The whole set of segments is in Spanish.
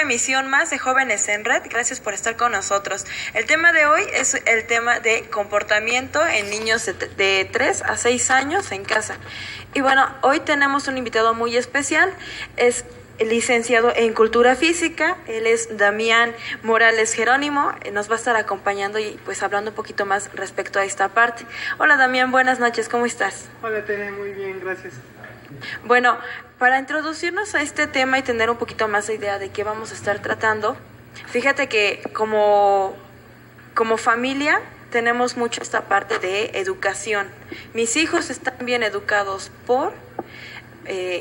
emisión más de Jóvenes en Red. Gracias por estar con nosotros. El tema de hoy es el tema de comportamiento en niños de 3 a 6 años en casa. Y bueno, hoy tenemos un invitado muy especial. Es licenciado en Cultura Física. Él es Damián Morales Jerónimo. Nos va a estar acompañando y pues hablando un poquito más respecto a esta parte. Hola Damián, buenas noches, ¿cómo estás? Hola Tere, muy bien, gracias. Bueno, para introducirnos a este tema y tener un poquito más de idea de qué vamos a estar tratando, fíjate que como familia tenemos mucho esta parte de educación. Mis hijos están bien educados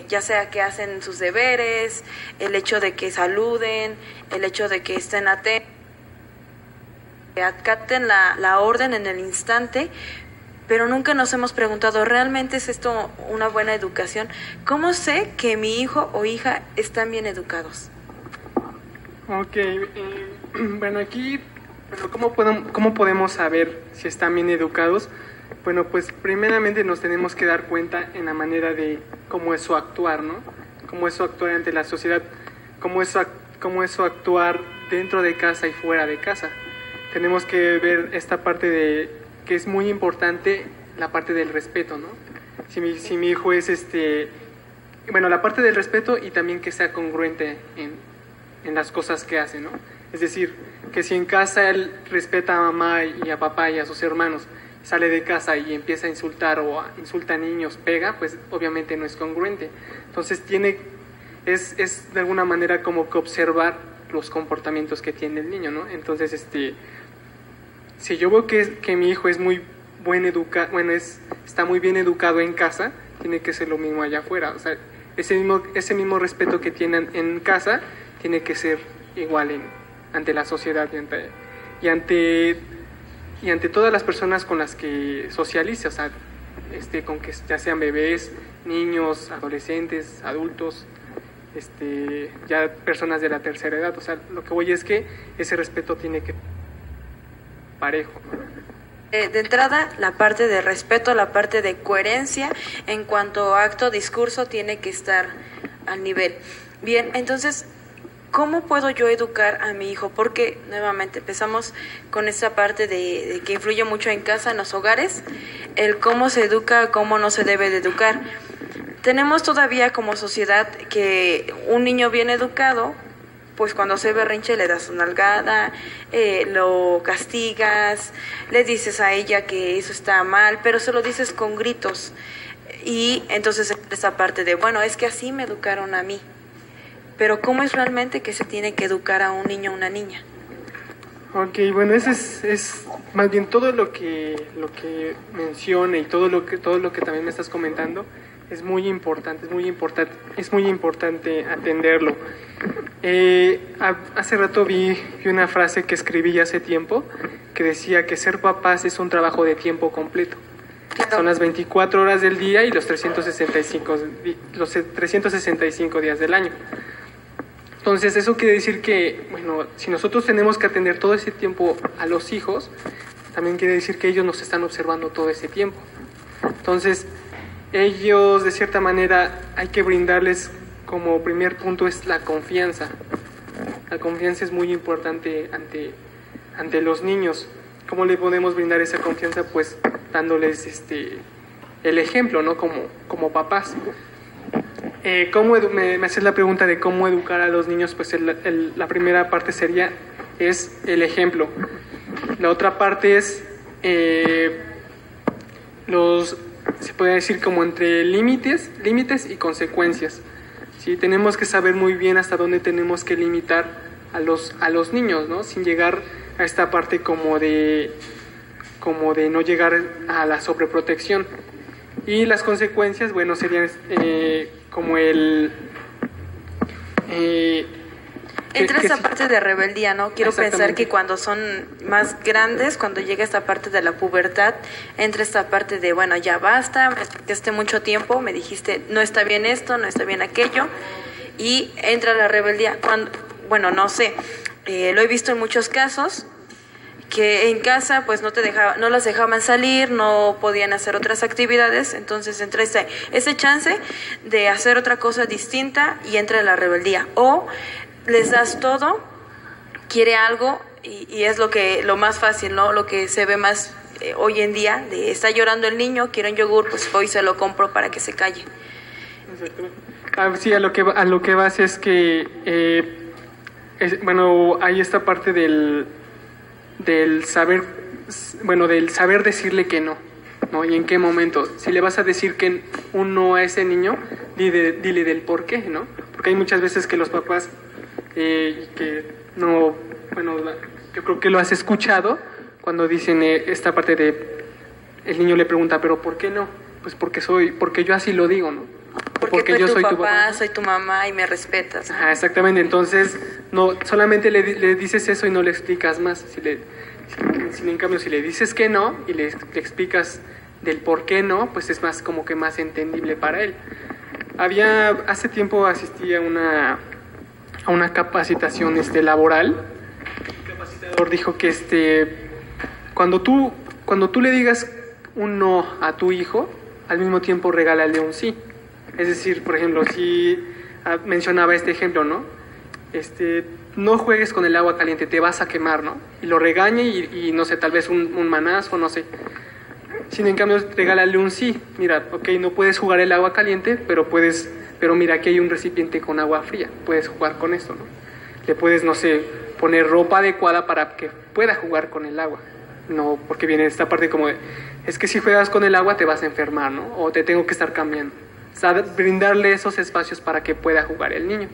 ya sea que hacen sus deberes, el hecho de que saluden, el hecho de que estén atentos, que acaten la orden en el instante. Pero nunca nos hemos preguntado, ¿realmente es esto una buena educación? ¿Cómo sé que mi hijo o hija están bien educados? Ok, bueno, aquí, ¿cómo podemos saber si están bien educados? Bueno, pues primeramente nos tenemos que dar cuenta en la manera de cómo es su actuar, ¿no? Cómo es su actuar ante la sociedad, cómo es su actuar dentro de casa y fuera de casa. Tenemos que ver esta parte de que es muy importante, la parte del respeto, ¿no? Si mi hijo es la parte del respeto y también que sea congruente en las cosas que hace, ¿no? Es decir, que si en casa él respeta a mamá y a papá y a sus hermanos, sale de casa y empieza a insultar o insulta a niños, pega, pues obviamente no es congruente. Entonces es de alguna manera como que observar los comportamientos que tiene el niño, ¿no? Entonces, si yo veo que mi hijo es muy está muy bien educado en casa, tiene que ser lo mismo allá afuera. O sea, ese mismo respeto que tienen en casa tiene que ser igual ante la sociedad y ante todas las personas con las que socializa, o sea, con que ya sean bebés, niños, adolescentes, adultos, ya personas de la tercera edad. O sea, lo que voy es que ese respeto tiene que parejo. De entrada, la parte de respeto, la parte de coherencia en cuanto a acto, discurso, tiene que estar al nivel. Bien, entonces, ¿cómo puedo yo educar a mi hijo? Porque, nuevamente, empezamos con esta parte de que influye mucho en casa, en los hogares, el cómo se educa, cómo no se debe de educar. Tenemos todavía como sociedad que un niño bien educado, pues cuando se berrinche le das una nalgada, lo castigas, le dices a ella que eso está mal, pero se lo dices con gritos. Y entonces esa parte de, bueno, es que así me educaron a mí. Pero ¿cómo es realmente que se tiene que educar a un niño o una niña? Ok, bueno, eso es más bien todo lo que menciona y todo lo que también me estás comentando. Es muy importante atenderlo. Hace rato vi una frase que escribí hace tiempo que decía que ser papás es un trabajo de tiempo completo. Claro. Son las 24 horas del día y los 365 días del año. Entonces eso quiere decir que, bueno, si nosotros tenemos que atender todo ese tiempo a los hijos, también quiere decir que ellos nos están observando todo ese tiempo. Entonces, ellos, de cierta manera, hay que brindarles, como primer punto, es la confianza. La confianza es muy importante ante los niños. ¿Cómo le podemos brindar esa confianza? Pues dándoles el ejemplo, ¿no? Como papás. Me haces la pregunta de cómo educar a los niños. Pues la primera parte es el ejemplo. La otra parte es se puede decir como entre límites y consecuencias. ¿Sí? Tenemos que saber muy bien hasta dónde tenemos que limitar a los niños, ¿no? Sin llegar a esta parte como de no llegar a la sobreprotección. Y las consecuencias, bueno, serían como entra esa parte de rebeldía, ¿no? Quiero pensar que cuando son más grandes, cuando llega esta parte de la pubertad, entra esta parte de, bueno, ya basta, me explicaste mucho tiempo, me dijiste, no está bien esto, no está bien aquello, y entra la rebeldía. Bueno, no sé, lo he visto en muchos casos, que en casa pues no las dejaban salir, no podían hacer otras actividades, entonces entra ese chance de hacer otra cosa distinta y entra la rebeldía. O les das todo, quiere algo y es lo más fácil, ¿no? Lo que se ve más hoy en día, de está llorando el niño, quiere un yogur, pues voy y se lo compro para que se calle. Sí, a lo que vas es que, bueno, hay esta parte del saber, bueno, del saber decirle que no, ¿no? Y en qué momento. Si le vas a decir que un no a ese niño, dile del por qué, ¿no? Porque hay muchas veces que los papás, que no, bueno, yo creo que lo has escuchado, cuando dicen esta parte de, el niño le pregunta, pero ¿por qué no? Pues porque yo así lo digo, ¿no? Porque yo soy tu papá, soy tu mamá y me respetas. Ajá, exactamente, entonces no solamente le dices eso y no le explicas más. En cambio, si le dices que no y le explicas del por qué no, pues es más como que más entendible para él. Hace tiempo asistí a una capacitación laboral. El capacitador dijo que cuando tú le digas un no a tu hijo, al mismo tiempo regálale un sí. Es decir, por ejemplo, si mencionaba este ejemplo, ¿no? No juegues con el agua caliente, te vas a quemar, ¿no? Y lo regañe y no sé, tal vez un manazo, no sé. Sin en cambio, regálale un sí. Mira, ok, no puedes jugar el agua caliente, pero mira, aquí hay un recipiente con agua fría, puedes jugar con esto, ¿no? Le puedes, no sé, poner ropa adecuada para que pueda jugar con el agua. No, porque viene esta parte como de, es que si juegas con el agua te vas a enfermar, ¿no? O te tengo que estar cambiando. O sea, brindarle esos espacios para que pueda jugar el niño.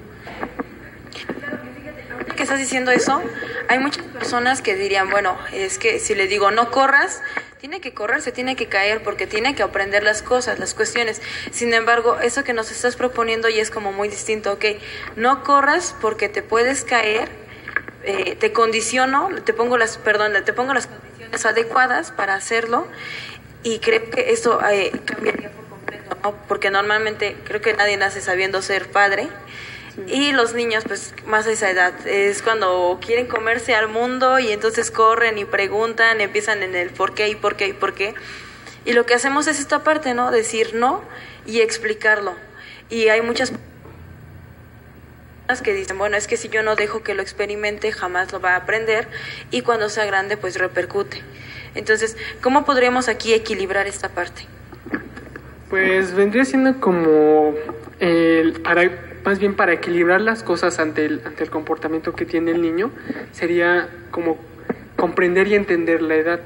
Que estás diciendo eso, hay muchas personas que dirían, bueno, es que si le digo no corras, tiene que correr, se tiene que caer porque tiene que aprender las cosas, las cuestiones. Sin embargo, eso que nos estás proponiendo ya es como muy distinto, ok, no corras porque te puedes caer, te condiciono, te pongo las condiciones adecuadas para hacerlo y creo que eso cambiaría por completo, ¿no? Porque normalmente creo que nadie nace sabiendo ser padre. Y los niños, pues más a esa edad, es cuando quieren comerse al mundo y entonces corren y preguntan, empiezan en el por qué y por qué y por qué. Y lo que hacemos es esta parte, ¿no? Decir no y explicarlo. Y hay muchas personas que dicen, bueno, es que si yo no dejo que lo experimente, jamás lo va a aprender y cuando sea grande, pues repercute. Entonces, ¿cómo podríamos aquí equilibrar esta parte? Pues vendría siendo como más bien para equilibrar las cosas ante el comportamiento que tiene el niño, sería como comprender y entender la edad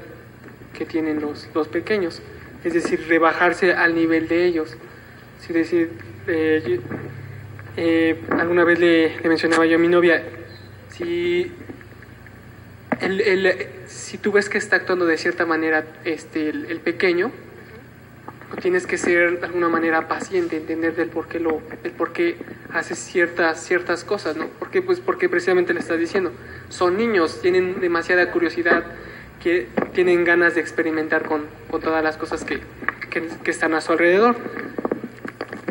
que tienen los pequeños, es decir, rebajarse al nivel de ellos. Es decir, alguna vez le mencionaba yo a mi novia, si tú ves que está actuando de cierta manera el pequeño, tienes que ser de alguna manera paciente, entender el por qué haces ciertas cosas, ¿no? Porque precisamente le estás diciendo, son niños, tienen demasiada curiosidad, que tienen ganas de experimentar con todas las cosas que están a su alrededor.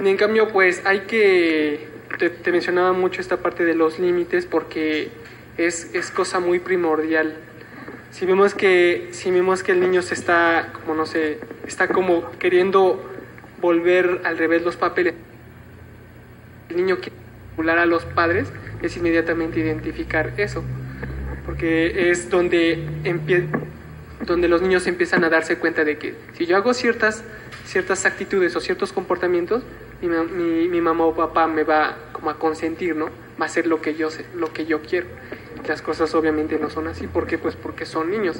Y en cambio, pues te mencionaba mucho esta parte de los límites porque es cosa muy primordial. Si vemos que el niño se está como queriendo volver al revés los papeles, el niño quiere manipular a los padres, es inmediatamente identificar eso, porque es donde los niños empiezan a darse cuenta de que si yo hago ciertas actitudes o ciertos comportamientos, mi mamá o papá me va como a consentir, ¿no? Va a hacer lo que yo quiero. Las cosas obviamente no son así, ¿por qué? Pues porque son niños.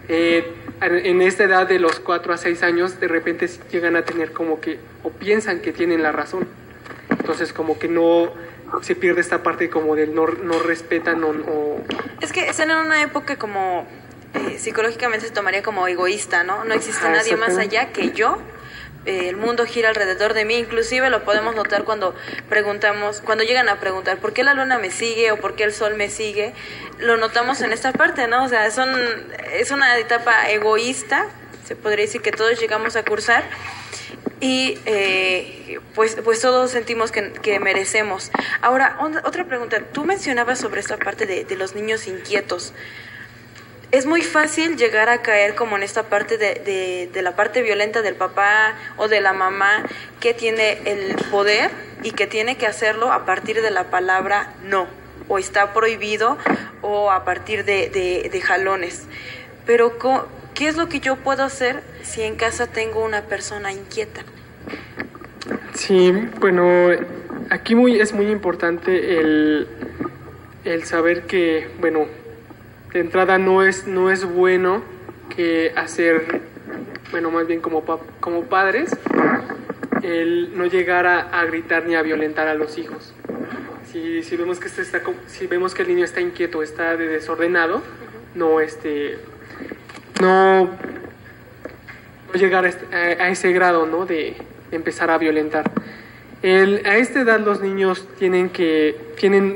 En esta edad de los 4 a 6 años, de repente llegan a tener como que, o piensan que tienen la razón. Entonces como que no se pierde esta parte como del no respetan o... Es que están en una época como psicológicamente se tomaría como egoísta, ¿no? No existe nadie más allá que yo. El mundo gira alrededor de mí, inclusive lo podemos notar cuando llegan a preguntar ¿por qué la luna me sigue o por qué el sol me sigue? Lo notamos en esta parte, ¿no? O sea, es una etapa egoísta, se podría decir que todos llegamos a cursar y pues todos sentimos que merecemos. Ahora, otra pregunta, tú mencionabas sobre esta parte de los niños inquietos. Es muy fácil llegar a caer como en esta parte de la parte violenta del papá o de la mamá que tiene el poder y que tiene que hacerlo a partir de la palabra no. o está prohibido o a partir de jalones. Pero ¿qué es lo que yo puedo hacer si en casa tengo una persona inquieta? Sí, bueno, aquí es muy importante el saber que, bueno, de entrada no es bueno que hacer, bueno, más bien como padres, el no llegar a gritar ni a violentar a los hijos. Si vemos que si vemos que el niño está inquieto, está desordenado, no llegar a ese grado, ¿no? de empezar a violentar. A esta edad los niños tienen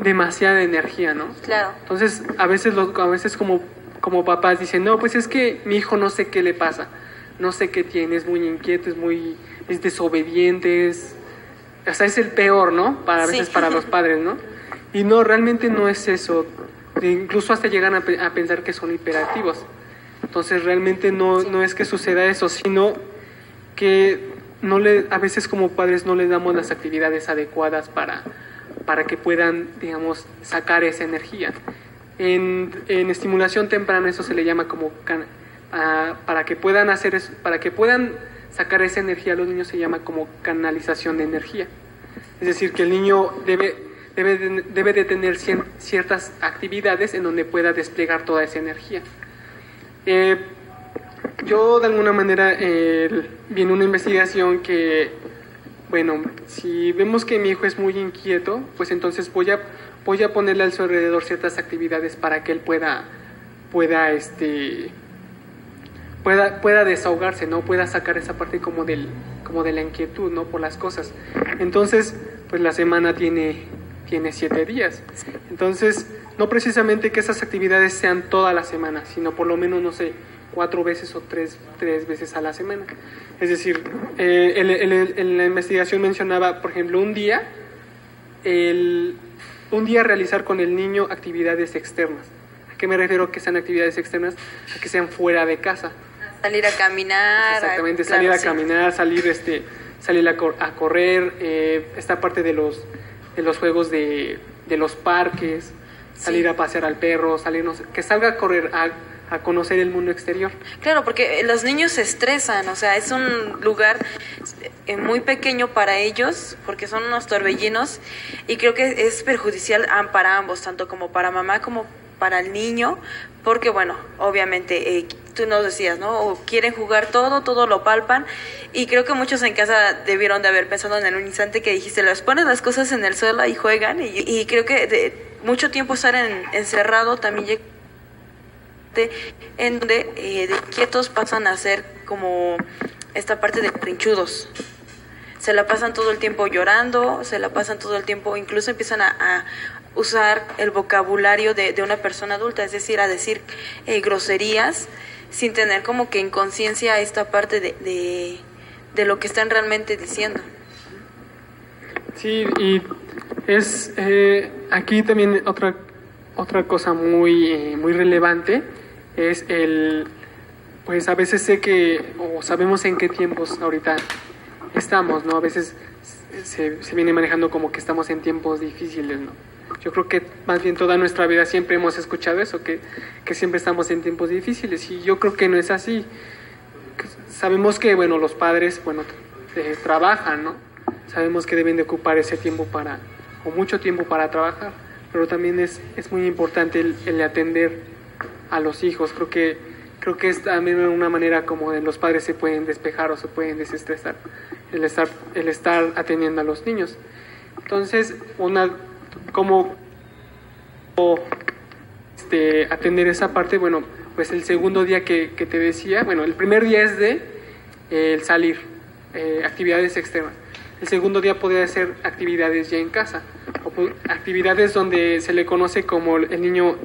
demasiada energía, ¿no? Claro. Entonces, a veces como papás dicen, no, pues es que mi hijo no sé qué le pasa, no sé qué tiene, es muy inquieto, es desobediente, o sea, es el peor, ¿no? A veces para los padres, ¿no? Y no, realmente no es eso. Incluso hasta llegan a pensar que son hiperactivos. Entonces, realmente no es que suceda eso, sino que a veces como padres no les damos las actividades adecuadas para que puedan, digamos, sacar esa energía. En estimulación temprana eso se le llama como para que puedan sacar esa energía, los niños se llama como canalización de energía. Es decir, que el niño debe de tener ciertas actividades en donde pueda desplegar toda esa energía. Yo de alguna manera vi en una investigación que, bueno, si vemos que mi hijo es muy inquieto, pues entonces voy a ponerle a su alrededor ciertas actividades para que él pueda desahogarse, ¿no? Pueda sacar esa parte como de la inquietud, ¿no? Por las cosas. Entonces, pues la semana tiene 7 días. Entonces, no precisamente que esas actividades sean toda la semana, sino por lo menos, no sé, 4 veces o 3 veces a la semana. Es decir, en la investigación mencionaba, por ejemplo, un día realizar con el niño actividades externas. ¿A qué me refiero que sean actividades externas? A que sean fuera de casa. Salir a caminar. Exactamente, salir a caminar, salir a correr, esta parte de los juegos de los parques, salir a pasear al perro, que salga a correr, a conocer el mundo exterior. Claro, porque los niños se estresan, o sea, es un lugar muy pequeño para ellos, porque son unos torbellinos, y creo que es perjudicial para ambos, tanto como para mamá como para el niño, porque bueno, obviamente tú nos decías, ¿no? O quieren jugar todo lo palpan, y creo que muchos en casa debieron de haber pensado en un instante que dijiste, les pones las cosas en el suelo y juegan, y creo que de mucho tiempo estar encerrado también en donde de quietos pasan a ser como esta parte de brinchudos. Se la pasan todo el tiempo llorando, se la pasan todo el tiempo, incluso empiezan a usar el vocabulario de una persona adulta, es decir, a decir groserías sin tener como que en conciencia esta parte de lo que están realmente diciendo. Sí, y es aquí también otra cosa muy relevante es pues a veces sabemos en qué tiempos ahorita estamos, ¿no? A veces se viene manejando como que estamos en tiempos difíciles, ¿no? Yo creo que más bien toda nuestra vida siempre hemos escuchado eso, que siempre estamos en tiempos difíciles, y yo creo que no es así. Sabemos que, bueno, los padres, bueno, trabajan, ¿no? Sabemos que deben de ocupar ese tiempo o mucho tiempo para trabajar, pero también es muy importante el atender a los hijos. Creo que es también una manera como de los padres se pueden despejar o se pueden desestresar, el estar atendiendo a los niños. Entonces, como atender esa parte, bueno, pues el segundo día que te decía, bueno, el primer día es el salir, actividades externas. El segundo día podría ser actividades ya en casa, actividades donde se le conoce como el niño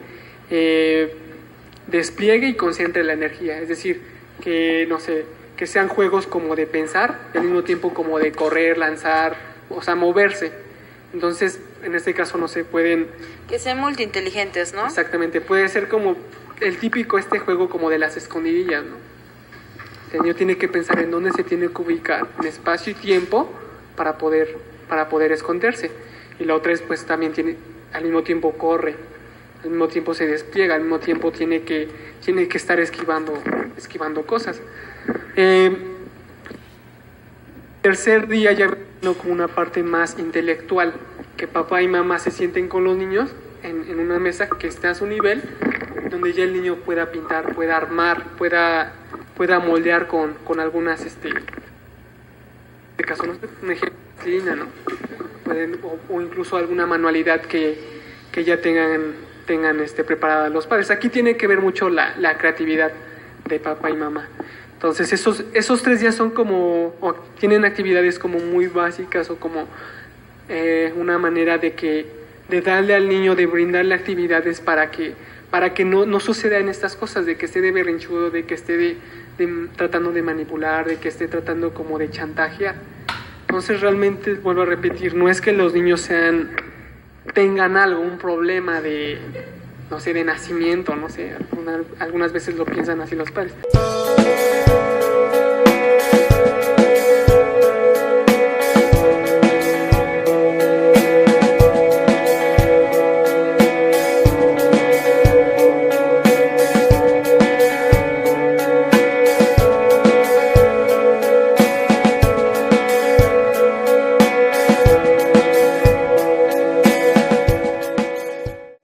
despliegue y concentre la energía, es decir, que no sé, que sean juegos como de pensar y al mismo tiempo como de correr, lanzar, o sea, moverse. Entonces, en este caso no se pueden... Que sean multiinteligentes, ¿no? Exactamente, puede ser como el típico juego como de las escondidillas, ¿no? El niño tiene que pensar en dónde se tiene que ubicar, en espacio y tiempo para poder esconderse. Y la otra es, pues también al mismo tiempo corre, al mismo tiempo se despliega, al mismo tiempo tiene que estar esquivando cosas. Tercer día ya vino como una parte más intelectual, que papá y mamá se sienten con los niños en una mesa que está a su nivel, donde ya el niño pueda pintar, pueda armar, pueda moldear con algunas, en este caso, no sé, un ejemplo, ¿no? O incluso alguna manualidad que ya tengan preparada los padres. Aquí tiene que ver mucho la creatividad de papá y mamá. Entonces esos 3 días son como, o tienen actividades como muy básicas, o como una manera de darle al niño, de brindarle actividades para que no sucedan estas cosas, de que esté de berrinchudo, de que esté tratando de manipular, de que esté tratando como de chantajear. Entonces realmente, vuelvo a repetir, no es que los niños tengan algo, un problema de, no sé, de nacimiento, no sé, algunas veces lo piensan así los padres.